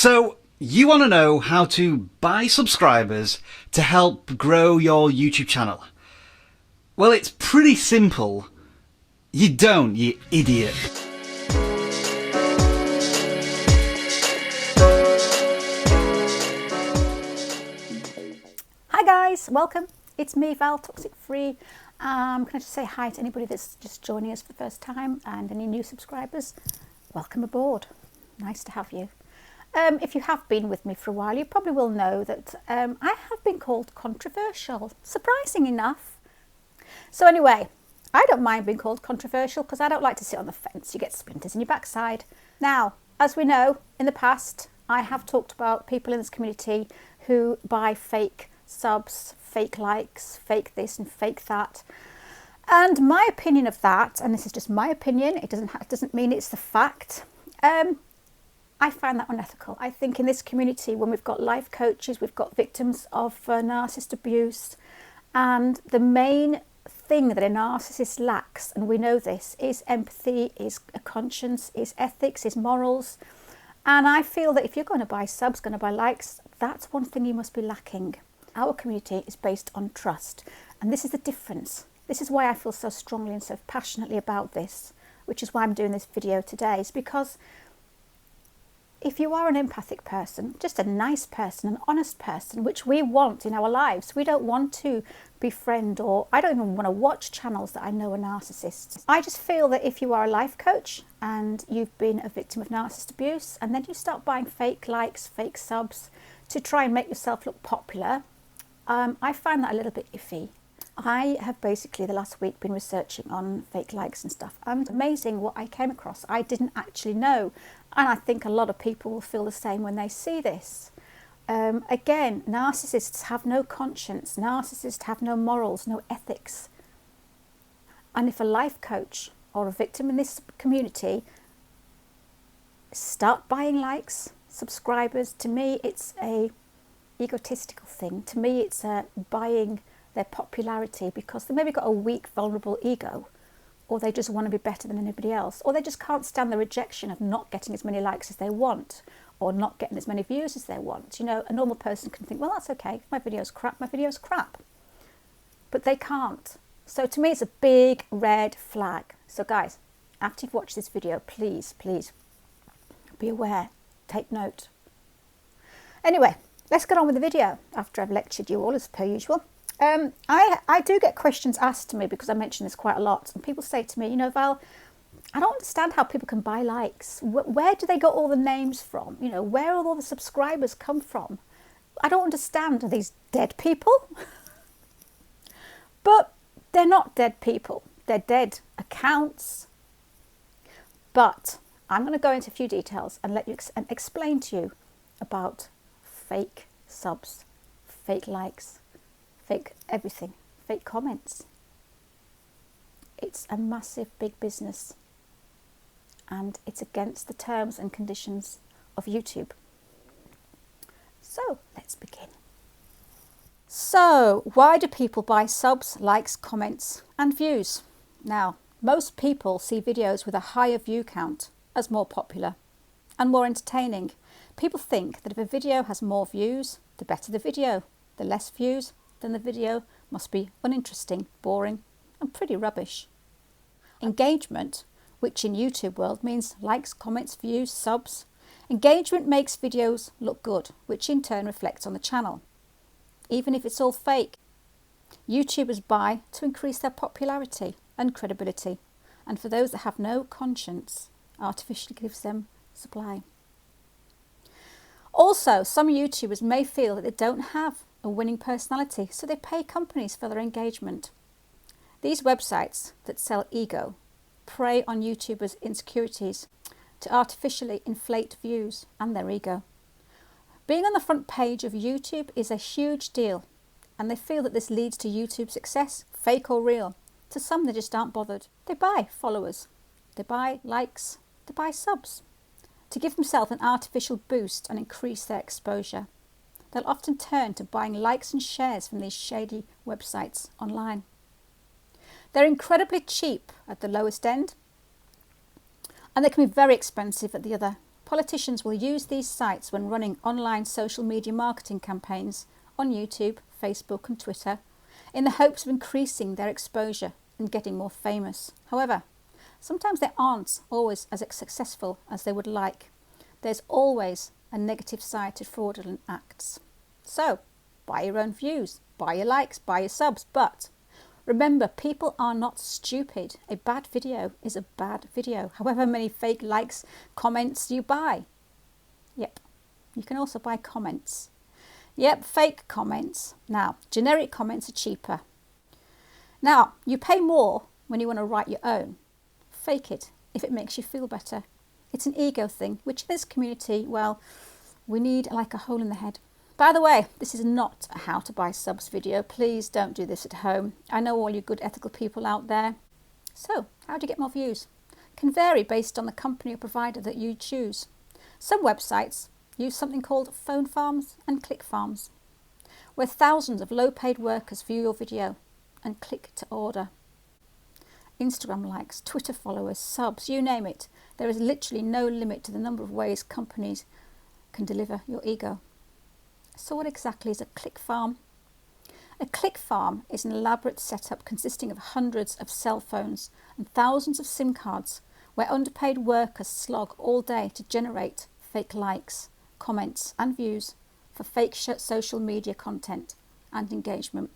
So, you want to know how to buy subscribers to help grow your YouTube channel? Well, it's pretty simple. You don't, you idiot. Hi guys, welcome. It's me, Val, Toxic Free. Can I just say hi to anybody that's just joining us for the first time and any new subscribers? Welcome aboard. Nice to have you. If you have been with me for a while, you probably will know that I have been called controversial, surprising enough. So anyway, I don't mind being called controversial because I don't like to sit on the fence. You get splinters in your backside. Now, as we know, in the past, I have talked about people in this community who buy fake subs, fake likes, fake this and fake that. And my opinion of that, and this is just my opinion, it doesn't mean it's the fact, I find that unethical. I think in this community, when we've got life coaches, we've got victims of narcissist abuse, and the main thing that a narcissist lacks, and we know this, is empathy, is a conscience, is ethics, is morals. And I feel that if you're going to buy subs, going to buy likes, that's one thing you must be lacking. Our community is based on trust, and this is the difference. This is why I feel so strongly and so passionately about this, which is why I'm doing this video today, is because if you are an empathic person, just a nice person, an honest person, which we want in our lives, we don't want to befriend, or I don't even want to watch channels that I know are narcissists. I just feel that if you are a life coach and you've been a victim of narcissist abuse, and then you start buying fake likes, fake subs to try and make yourself look popular, I find that a little bit iffy. I have basically the last week been researching on fake likes and stuff, and amazing what I came across. I didn't actually know, and I think a lot of people will feel the same when they see this. Again, narcissists have no conscience, narcissists have no morals, no ethics. And if a life coach or a victim in this community start buying likes, subscribers, to me it's a egotistical thing. To me it's buying their popularity because they maybe got a weak, vulnerable ego, or they just want to be better than anybody else, or they just can't stand the rejection of not getting as many likes as they want, or not getting as many views as they want. You know, a normal person can think, well, that's okay, my video's crap, my video's crap. But they can't. So to me, it's a big red flag. So guys, after you've watched this video, please, please be aware, take note. Anyway, let's get on with the video after I've lectured you all as per usual. I do get questions asked to me because I mention this quite a lot, and people say to me, you know, Val, I don't understand how people can buy likes. Where do they get all the names from? You know, where all the subscribers come from? I don't understand. Are these dead people? But they're not dead people. They're dead accounts. But I'm going to go into a few details and let you explain to you about fake subs, fake likes, fake everything, fake comments. It's a massive big business, and it's against the terms and conditions of YouTube. So let's begin. So why do people buy subs, likes, comments and views? Now, most people see videos with a higher view count as more popular and more entertaining. People think that if a video has more views, the better the video. The less views, then the video must be uninteresting, boring and pretty rubbish. Engagement, which in YouTube world means likes, comments, views, subs. Engagement makes videos look good, which in turn reflects on the channel, even if it's all fake. YouTubers buy to increase their popularity and credibility, and for those that have no conscience, artificially gives them supply. Also, some YouTubers may feel that they don't have a winning personality, so they pay companies for their engagement. These websites that sell ego prey on YouTubers' insecurities to artificially inflate views and their ego. Being on the front page of YouTube is a huge deal, and they feel that this leads to YouTube success, fake or real. To some, they just aren't bothered. They buy followers, they buy likes, they buy subs to give themselves an artificial boost and increase their exposure. They'll often turn to buying likes and shares from these shady websites online. They're incredibly cheap at the lowest end, and they can be very expensive at the other Politicians will use these sites when running online social media marketing campaigns on YouTube, Facebook and Twitter in the hopes of increasing their exposure and getting more famous. However, sometimes they aren't always as successful as they would like. There's always a negative side to fraudulent acts. So, buy your own views, buy your likes, buy your subs, but remember, people are not stupid. A bad video is a bad video, however many fake likes, comments you buy. Yep, you can also buy comments. Yep, fake comments. Now, generic comments are cheaper. Now, you pay more when you want to write your own. Fake it if it makes you feel better. It's an ego thing, which in this community, well, we need like a hole in the head. By the way, this is not a how to buy subs video. Please don't do this at home. I know all you good ethical people out there. So, how do you get more views? Can vary based on the company or provider that you choose. Some websites use something called phone farms and click farms, where thousands of low-paid workers view your video and click to order. Instagram likes, Twitter followers, subs, you name it. There is literally no limit to the number of ways companies can deliver your ego. So what exactly is a click farm? A click farm is an elaborate setup consisting of hundreds of cell phones and thousands of SIM cards where underpaid workers slog all day to generate fake likes, comments and views for fake social media content and engagement.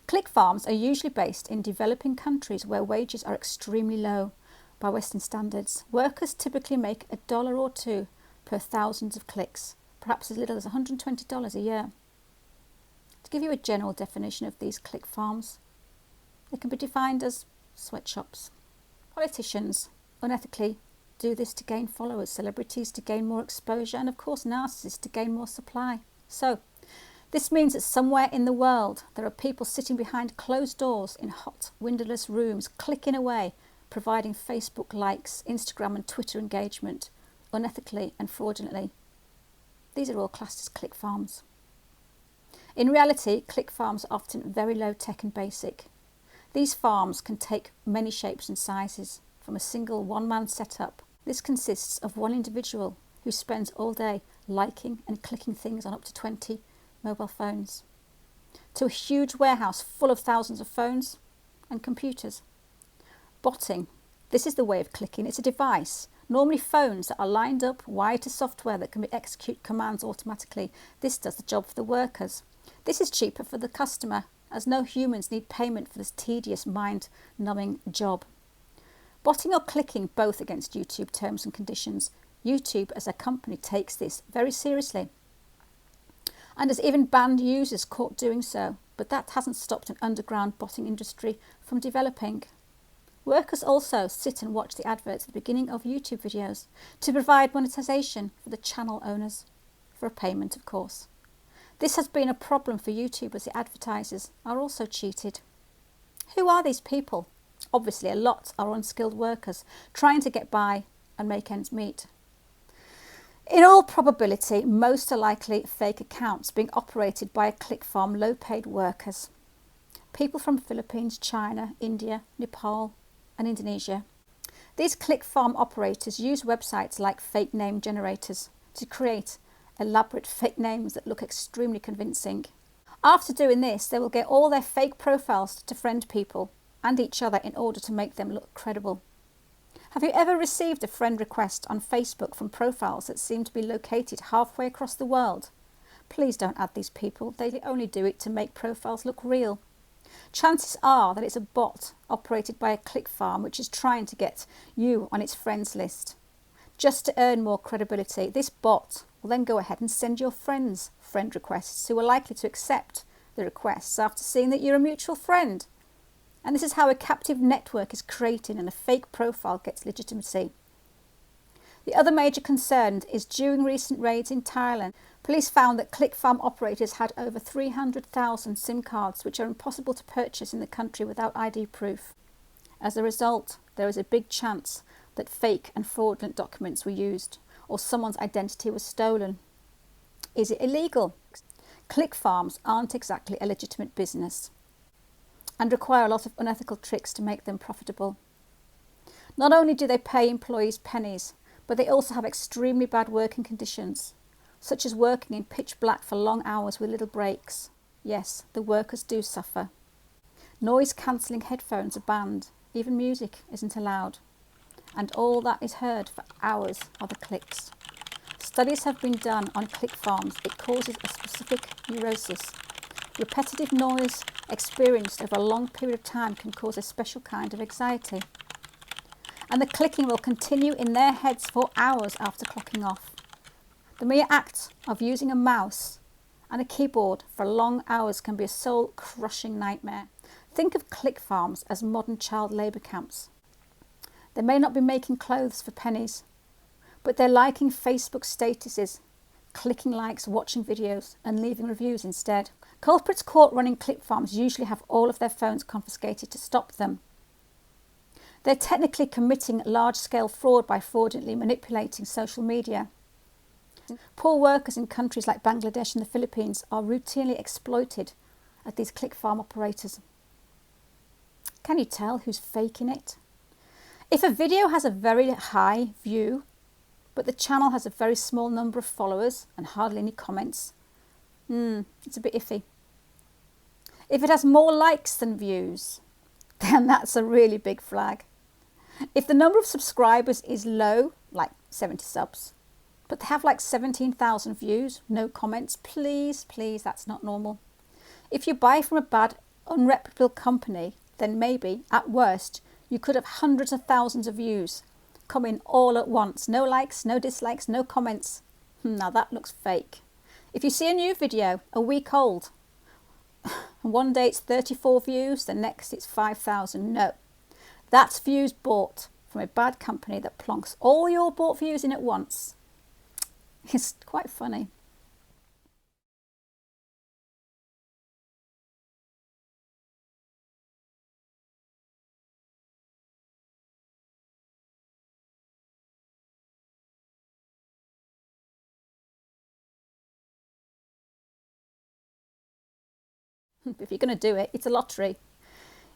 Click farms are usually based in developing countries where wages are extremely low by Western standards. Workers typically make $1 or $2 per thousands of clicks, perhaps as little as $120 a year. To give you a general definition of these click farms, they can be defined as sweatshops. Politicians unethically do this to gain followers, celebrities to gain more exposure, and of course narcissists to gain more supply. So, this means that somewhere in the world there are people sitting behind closed doors in hot, windowless rooms, clicking away, providing Facebook likes, Instagram and Twitter engagement, unethically and fraudulently. These are all classed as click farms. In reality, click farms are often very low tech and basic. These farms can take many shapes and sizes, from a single one-man setup. This consists of one individual who spends all day liking and clicking things on up to 20 mobile phones, to a huge warehouse full of thousands of phones and computers. Botting. This is the way of clicking. It's a device, normally phones that are lined up, wired to software that can execute commands automatically. This does the job for the workers. This is cheaper for the customer, as no humans need payment for this tedious, mind-numbing job. Botting or clicking both against YouTube terms and conditions. YouTube as a company takes this very seriously and has even banned users caught doing so, but that hasn't stopped an underground botting industry from developing. Workers also sit and watch the adverts at the beginning of YouTube videos to provide monetization for the channel owners, for a payment of course. This has been a problem for YouTube as the advertisers are also cheated. Who are these people? Obviously a lot are unskilled workers trying to get by and make ends meet. In all probability, most are likely fake accounts being operated by a click farm low-paid workers. People from Philippines, China, India, Nepal and Indonesia. These click farm operators use websites like fake name generators to create elaborate fake names that look extremely convincing. After doing this, they will get all their fake profiles to friend people and each other in order to make them look credible. Have you ever received a friend request on Facebook from profiles that seem to be located halfway across the world? Please don't add these people. They only do it to make profiles look real. Chances are that it's a bot operated by a click farm which is trying to get you on its friends list. Just to earn more credibility, this bot will then go ahead and send your friends friend requests who are likely to accept the requests after seeing that you're a mutual friend. And this is how a captive network is created and a fake profile gets legitimacy. The other major concern is during recent raids in Thailand, police found that click farm operators had over 300,000 SIM cards which are impossible to purchase in the country without ID proof. As a result, there is a big chance that fake and fraudulent documents were used or someone's identity was stolen. Is it illegal? Click farms aren't exactly a legitimate business and require a lot of unethical tricks to make them profitable. Not only do they pay employees pennies, but they also have extremely bad working conditions, such as working in pitch black for long hours with little breaks. Yes, the workers do suffer. Noise cancelling headphones are banned, even music isn't allowed, and all that is heard for hours are the clicks. Studies have been done on click farms. It causes a specific neurosis. Repetitive noise experienced over a long period of time can cause a special kind of anxiety. And the clicking will continue in their heads for hours after clocking off. The mere act of using a mouse and a keyboard for long hours can be a soul-crushing nightmare. Think of click farms as modern child labour camps. They may not be making clothes for pennies, but they're liking Facebook statuses, clicking likes, watching videos and leaving reviews instead. Culprits caught running click farms usually have all of their phones confiscated to stop them. They're technically committing large-scale fraud by fraudulently manipulating social media. Poor workers in countries like Bangladesh and the Philippines are routinely exploited at these click farm operators. Can you tell who's faking it? If a video has a very high view, but the channel has a very small number of followers and hardly any comments, it's a bit iffy. If it has more likes than views, then that's a really big flag. If the number of subscribers is low, like 70 subs, but they have like 17,000 views, no comments, please, that's not normal. If you buy from a bad, unreputable company, then maybe, at worst, you could have hundreds of thousands of views come in all at once. No likes, no dislikes, no comments. Now that looks fake. If you see a new video, a week old, and one day it's 34 views, the next it's 5,000. No, that's views bought from a bad company that plonks all your bought views in at once. It's quite funny. If you're going to do it, it's a lottery.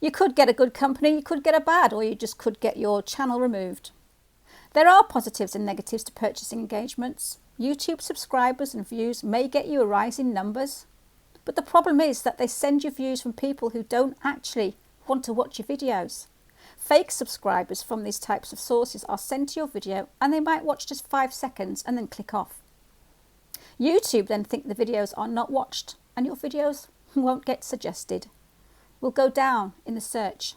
You could get a good company, you could get a bad, or you just could get your channel removed. There are positives and negatives to purchasing engagements. YouTube subscribers and views may get you a rise in numbers, but the problem is that they send you views from people who don't actually want to watch your videos. Fake subscribers from these types of sources are sent to your video and they might watch just 5 seconds and then click off. YouTube then think the videos are not watched and your videos won't get suggested, will go down in the search.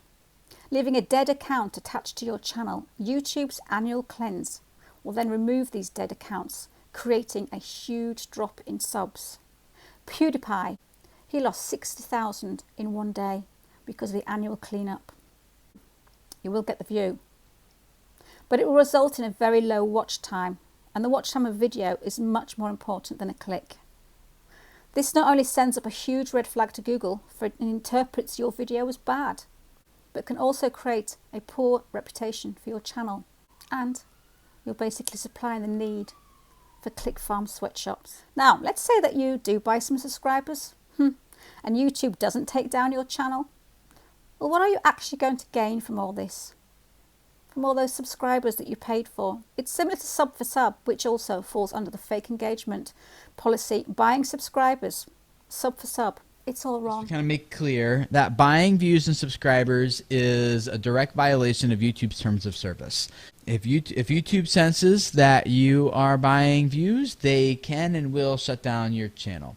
Leaving a dead account attached to your channel, YouTube's annual cleanse will then remove these dead accounts, creating a huge drop in subs. PewDiePie, he lost 60,000 in one day because of the annual cleanup. You will get the view, but it will result in a very low watch time, and the watch time of video is much more important than a click. This not only sends up a huge red flag to Google for it interprets your video as bad, but can also create a poor reputation for your channel, and you're basically supplying the need for click farm sweatshops. Now, let's say that you do buy some subscribers, and YouTube doesn't take down your channel. Well, what are you actually going to gain from all this? From all those subscribers that you paid for? It's similar to sub for sub, which also falls under the fake engagement policy. Buying subscribers, sub for sub, it's all wrong. Just to kind of make clear that buying views and subscribers is a direct violation of YouTube's terms of service. If YouTube senses that you are buying views, they can and will shut down your channel.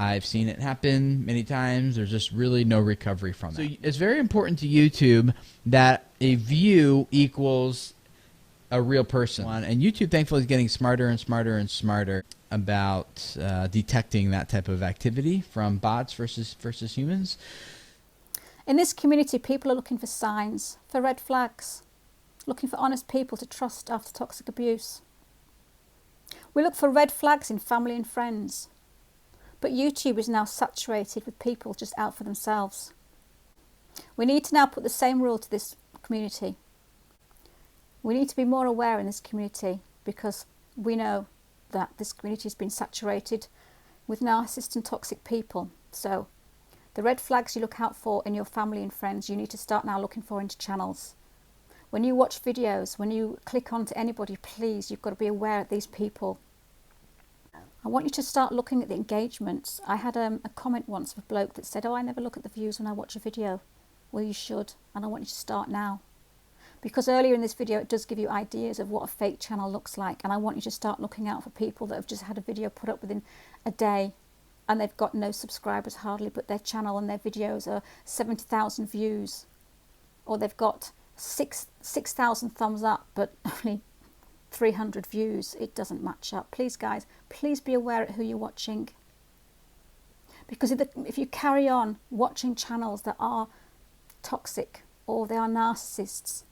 I've seen it happen many times. There's just really no recovery from that. So it's very important to YouTube that a view equals a real person. And YouTube, thankfully, is getting smarter and smarter and smarter about detecting that type of activity from bots versus humans. In this community, people are looking for signs, for red flags, looking for honest people to trust after toxic abuse. We look for red flags in family and friends. But YouTube is now saturated with people just out for themselves. We need to now put the same rule to this community. We need to be more aware in this community because we know that this community has been saturated with narcissists and toxic people. So the red flags you look out for in your family and friends, you need to start now looking for into channels. When you watch videos, when you click onto anybody, please, you've got to be aware of these people. I want you to start looking at the engagements. I had a comment once of a bloke that said, oh, I never look at the views when I watch a video. Well, you should, and I want you to start now. Because earlier in this video, it does give you ideas of what a fake channel looks like, and I want you to start looking out for people that have just had a video put up within a day, and they've got no subscribers hardly, but their channel and their videos are 70,000 views, or they've got 6,000 thumbs up, but only 300 views. It doesn't match up. Please, guys, please be aware of who you're watching. Because if you carry on watching channels that are toxic or they are narcissists,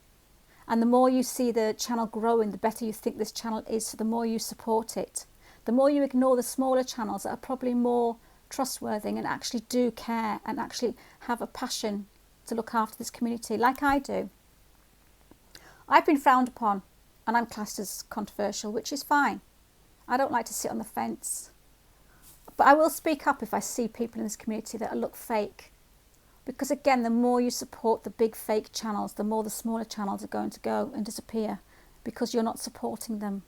and the more you see the channel growing, the better you think this channel is, so the more you support it. The more you ignore the smaller channels that are probably more trustworthy and actually do care and actually have a passion to look after this community, like I do. I've been frowned upon and I'm classed as controversial, which is fine. I don't like to sit on the fence. But I will speak up if I see people in this community that look fake. Because again, the more you support the big fake channels, the more the smaller channels are going to go and disappear because you're not supporting them.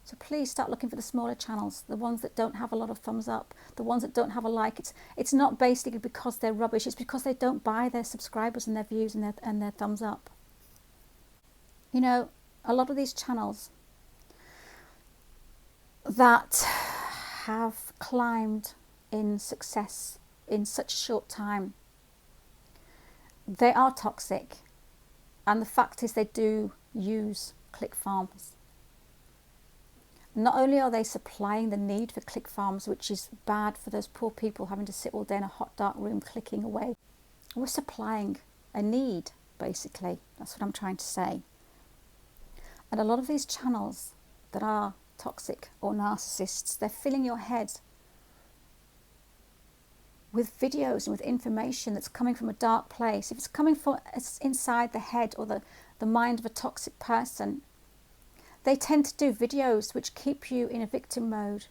So please start looking for the smaller channels, the ones that don't have a lot of thumbs up, the ones that don't have a like. It's not basically because they're rubbish, it's because they don't buy their subscribers and their views and their thumbs up. You know, a lot of these channels that have climbed in success in such a short time, they are toxic, and the fact is they do use click farms. Not only are they supplying the need for click farms, which is bad for those poor people having to sit all day in a hot dark room clicking away, we're supplying a need, basically. That's what I'm trying to say. And a lot of these channels that are toxic or narcissists, they're filling your head with videos and with information that's coming from a dark place. If it's coming from inside the head or the mind of a toxic person, they tend to do videos which keep you in a victim mode.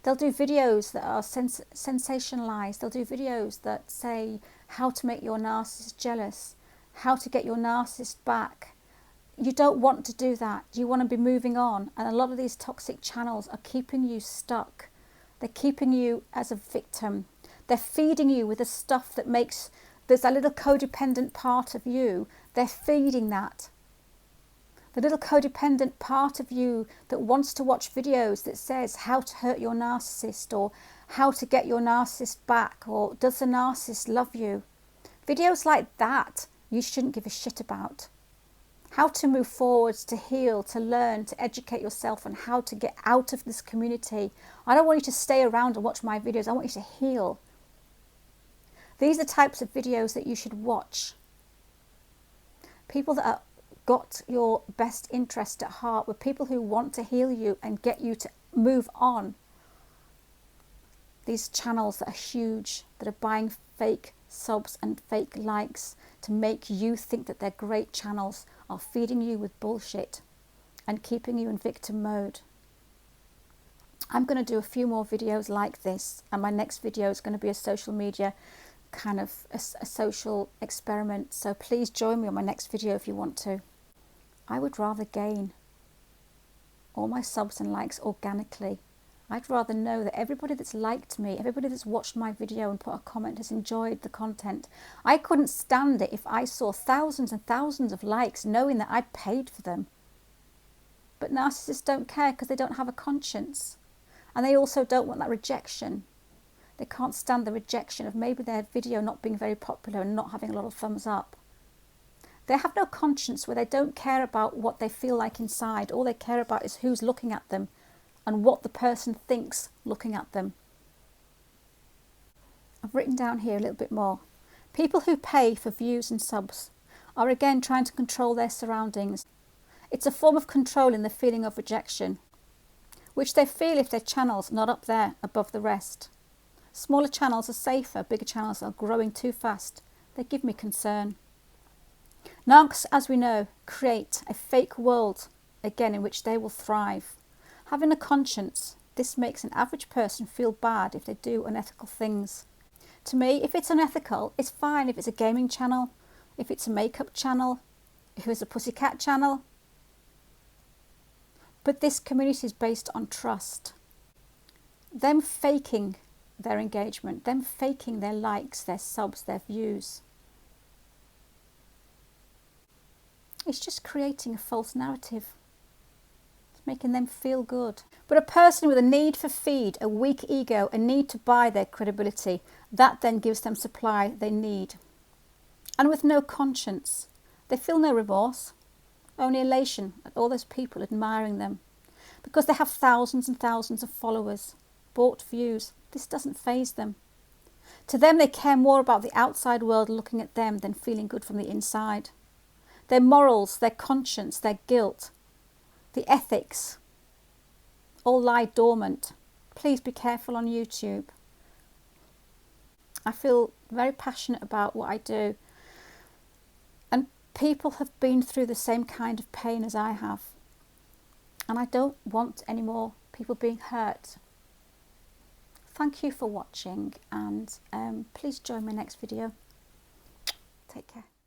They'll do videos that are sensationalized. They'll do videos that say how to make your narcissist jealous, how to get your narcissist back. You don't want to do that. You want to be moving on. And a lot of these toxic channels are keeping you stuck. They're keeping you as a victim. They're feeding you with the stuff that makes, there's a little codependent part of you. They're feeding that. The little codependent part of you that wants to watch videos that says how to hurt your narcissist, or how to get your narcissist back, or does the narcissist love you? Videos like that you shouldn't give a shit about. How to move forwards, to heal, to learn, to educate yourself on how to get out of this community. I don't want you to stay around and watch my videos. I want you to heal. These are types of videos that you should watch. People that are got your best interest at heart, with people who want to heal you and get you to move on. These channels that are huge, that are buying fake subs and fake likes to make you think that they're great channels, are feeding you with bullshit and keeping you in victim mode. I'm going to do a few more videos like this, and my next video is going to be a social media kind of a social experiment. So please join me on my next video if you want to. I would rather gain all my subs and likes organically. I'd rather know that everybody that's liked me, everybody that's watched my video and put a comment has enjoyed the content. I couldn't stand it if I saw thousands and thousands of likes knowing that I paid for them. But narcissists don't care because they don't have a conscience. And they also don't want that rejection. They can't stand the rejection of maybe their video not being very popular and not having a lot of thumbs up. They have no conscience, where they don't care about what they feel like inside. All they care about is who's looking at them and what the person thinks looking at them. I've written down here a little bit more. People who pay for views and subs are again trying to control their surroundings. It's a form of controlling the feeling of rejection, which they feel if their channel's not up there above the rest. Smaller channels are safer, bigger channels are growing too fast. They give me concern. Narcs, as we know, create a fake world, again, in which they will thrive. Having a conscience, this makes an average person feel bad if they do unethical things. To me, if it's unethical, it's fine if it's a gaming channel, if it's a makeup channel, who has a pussycat channel. But this community is based on trust. Them faking their engagement, them faking their likes, their subs, their views. It's just creating a false narrative. It's making them feel good. But a person with a need for feed, a weak ego, a need to buy their credibility, that then gives them supply they need. And with no conscience, they feel no remorse, only elation at all those people admiring them. Because they have thousands and thousands of followers, bought views, this doesn't faze them. To them, they care more about the outside world looking at them than feeling good from the inside. Their morals, their conscience, their guilt, the ethics, all lie dormant. Please be careful on YouTube. I feel very passionate about what I do. And people have been through the same kind of pain as I have. And I don't want any more people being hurt. Thank you for watching, and please join my next video. Take care.